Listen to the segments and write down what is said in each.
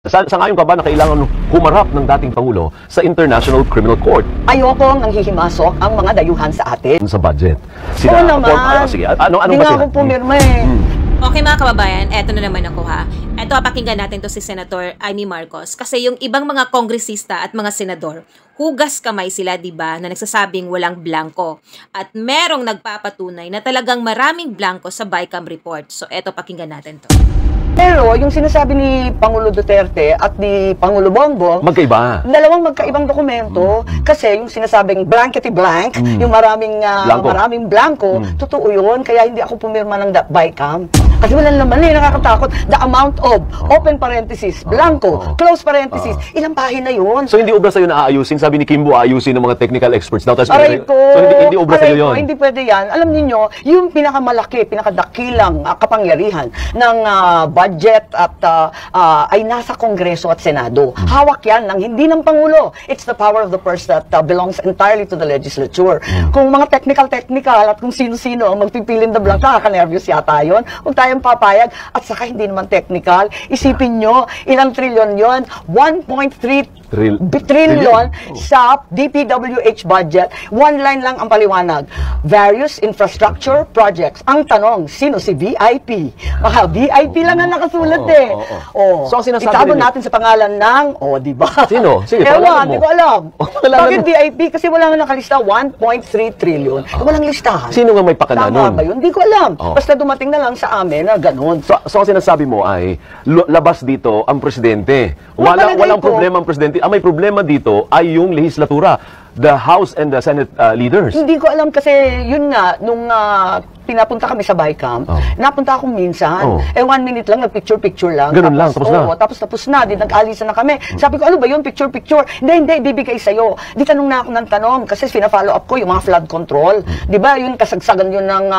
Sangayon ka ba na kailangan humarap ng dating Pangulo sa International Criminal Court? Ayokong nanghihimasok ang mga dayuhan sa atin. Sa budget. Oo naman. Sige, anong Hindi ba nga sila? ako pumirma eh. Okay mga kababayan, eto na naman ako ha. Eto, pakinggan natin to si Senator Amy Marcos. Kasi yung ibang mga kongresista at mga senador, hugas kamay sila, di ba, na nagsasabing walang blanco. At merong nagpapatunay na talagang maraming blanco sa BICAM report. So eto, pakinggan natin to. Pero yung sinasabi ni Pangulo Duterte at ni Pangulo Bongbong, Magkaiba. dalawang magkaibang dokumento kasi yung sinasabing blankety blank, yung maraming blanco, totoo yun, kaya hindi ako pumirma ng BICAM. Kasi wala naman eh, nakakatakot. The amount of, open parenthesis, blanco, close parenthesis, ilang pahina yun. So hindi obra sa'yo na aayusin? Sabi ni Kimbo, aayusin ng mga technical experts daw. Aray ko! So hindi obra sa'yo yun? Hindi pwede yan. Alam niyo yung pinakamalaki, pinakadakilang kapangyarihan ng budget at ay nasa Kongreso at Senado. Hawak yan ng hindi ng Pangulo. It's the power of the purse that belongs entirely to the legislature. Kung mga technical at kung sino-sino ang magpipilin na blanco, kaka-nervous yata yun. Huwag tayong papayag. At saka hindi naman technical. Isipin nyo, ilang trilyon yon? 1.3 trillion sa DPWH budget. One line lang ang paliwanag. Various infrastructure projects. Ang tanong, sino si VIP? Baka VIP lang ang nakasulat eh. So ang sinasabi itago ninyo- natin sa pangalan ng, di ba? Sino? Sige, Ewan, pangalanan mo. hindi ko alam. Pangalanan Bakit mo. VIP? Kasi wala nga nakalista 1.3 trillion. Walang listahan. Sino nga may pakana Tama nun? ba yun? Hindi ko alam. Basta dumating na lang sa amin na ganun. So ang sinasabi mo ay labas dito ang presidente. Palagay Walang ko. problema ang presidente. Ang may problema dito ay yung legislatura, the House and the Senate leaders. Hindi ko alam kasi yun nga, nung pinapunta kami sa BICAM, napunta akong minsan, 1 minute lang, nag-picture lang. Ganun lang, tapos na? Tapos na, di nag-alisan na kami. Sabi ko, ano ba yun, picture? Hindi, bibigay sa'yo. Di tanong na ako ng tanong, kasi fina-follow up ko yung mga flood control. Di ba, yun, kasagsagan yun ng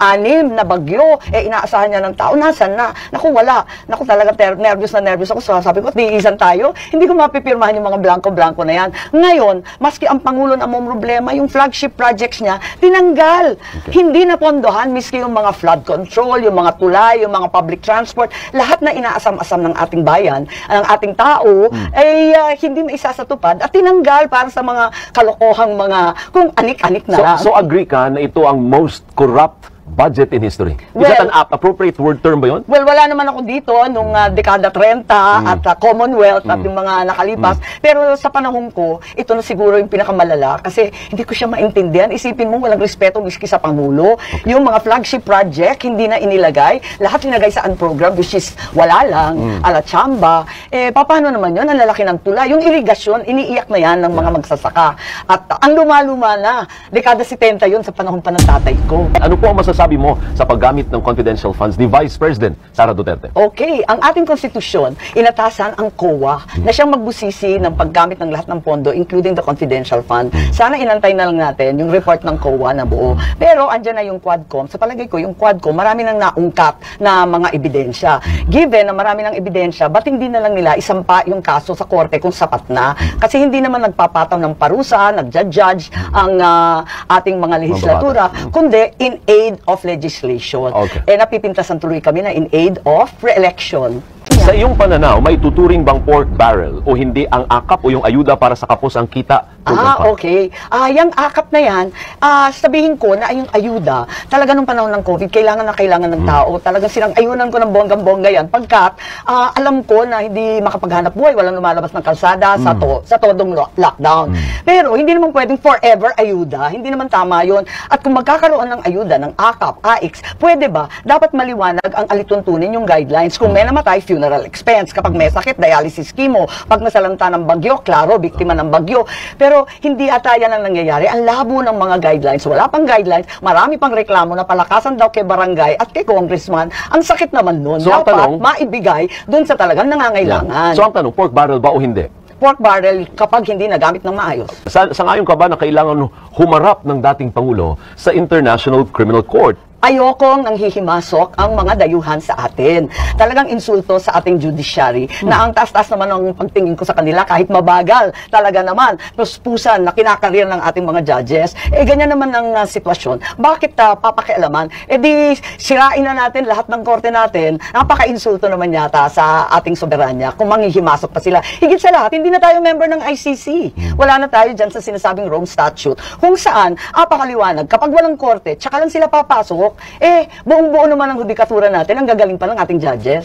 6 na bagyo, inaasahan niya ng tao, nasan na? Naku, wala. Naku, talaga nervous ako. So, sabi ko, diisan tayo. Hindi ko mapipirmahan yung mga blanco-blanco na yan. Ngayon, maski ang Pangulo na mong problema, yung flagship projects niya, tinanggal. Hindi na pondohan, miski yung mga flood control, yung mga tulay, yung mga public transport, lahat na inaasam-asam ng ating bayan, ng ating tao, ay hindi maisasatupad at tinanggal para sa mga kalokohang mga, kung anik-anik na lang. So agree ka na ito ang most corrupt budget in history? Is Well, that an appropriate word term ba yun? Well, wala naman ako dito nung dekada 30 at Commonwealth at yung mga nakalipas. Pero sa panahon ko, ito na siguro yung pinakamalala kasi hindi ko siya maintindihan. Isipin mo, walang respeto miski sa Pangulo. Yung mga flagship project, hindi na inilagay. Lahat inilagay sa unprogram, which is wala lang, ala chamba. Paano naman yun? Ang lalaki ng tulay. Yung irigasyon, iniiyak na yan ng mga magsasaka. At ang luma-luma na, dekada 70 yun sa panahon pa ng tatay ko. Ano po ang masasabi mo sa paggamit ng confidential funds ni Vice President Sara Duterte? Okay, ang ating konstitusyon, inatasan ang COA na siyang magbusisi ng paggamit ng lahat ng pondo, including the confidential fund. Sana inantay na lang natin yung report ng COA na buo. Pero andyan na yung Quadcom. Sa palagay ko, yung Quadcom, marami nang naungkat na mga ebidensya. Given na marami ng ebidensya, ba't hindi na lang nila isampa yung kaso sa korte kung sapat na? Kasi hindi naman nagpapataw ng parusa, nagja-judge ang ating mga legislatura, kundi in aid of legislation. Okay. Napipintasan tuloy kami na in aid of re-election. Sa iyong pananaw, may tuturing bang pork barrel o hindi ang akap o yung ayuda para sa kapos ang kita? Okay. Yung akap na yan, sabihin ko na yung ayuda, talaga nung panahon ng COVID, kailangan ng tao. Talagang sinang-ayunan ko ng bonggang-bongga yan. Pagkat, alam ko na hindi makapaghanap buhay, walang lumalabas ng kalsada sa todong lockdown. Pero, hindi naman pwedeng forever ayuda. Hindi naman tama yun. At kung magkakaroon ng ayuda, ng akap, AIX, pwede ba? Dapat maliwanag ang alituntunin yung guidelines. Kung may namatay, funeral expense. Kapag may sakit, dialysis chemo. Pag nasalanta ng bagyo, klaro, biktima ng bagyo. Pero hindi ata yan ang nangyayari. Ang labo ng mga guidelines. Wala pang guidelines. Marami pang reklamo na palakasan daw kay barangay at kay congressman. Ang sakit naman nun. So, ang dapat tanong, maibigay dun sa talagang nangangailangan. So ang tanong, pork barrel ba o hindi? Pork barrel kapag hindi nagamit ng maayos. Sangayon ka ba na kailangan humarap ng dating Pangulo sa International Criminal Court? ayokong nanghihimasok ang mga dayuhan sa atin. Talagang insulto sa ating judiciary na ang taas-taas naman ng pagtingin ko sa kanila kahit mabagal. Talaga naman, puspusan na kinakarir ng ating mga judges. Ganyan naman ang sitwasyon. Bakit papakialaman? Di sirain na natin lahat ng korte natin. Napaka-insulto naman yata sa ating soberanya kung manghihimasok pa sila. Higit sa lahat, hindi na tayo member ng ICC. Wala na tayo dyan sa sinasabing Rome Statute. Kung saan, apakaliwanag, kapag walang korte, tsaka lang sila papasok, buong-buo naman ang hudikatura natin, ang gagaling pa ng ating judges.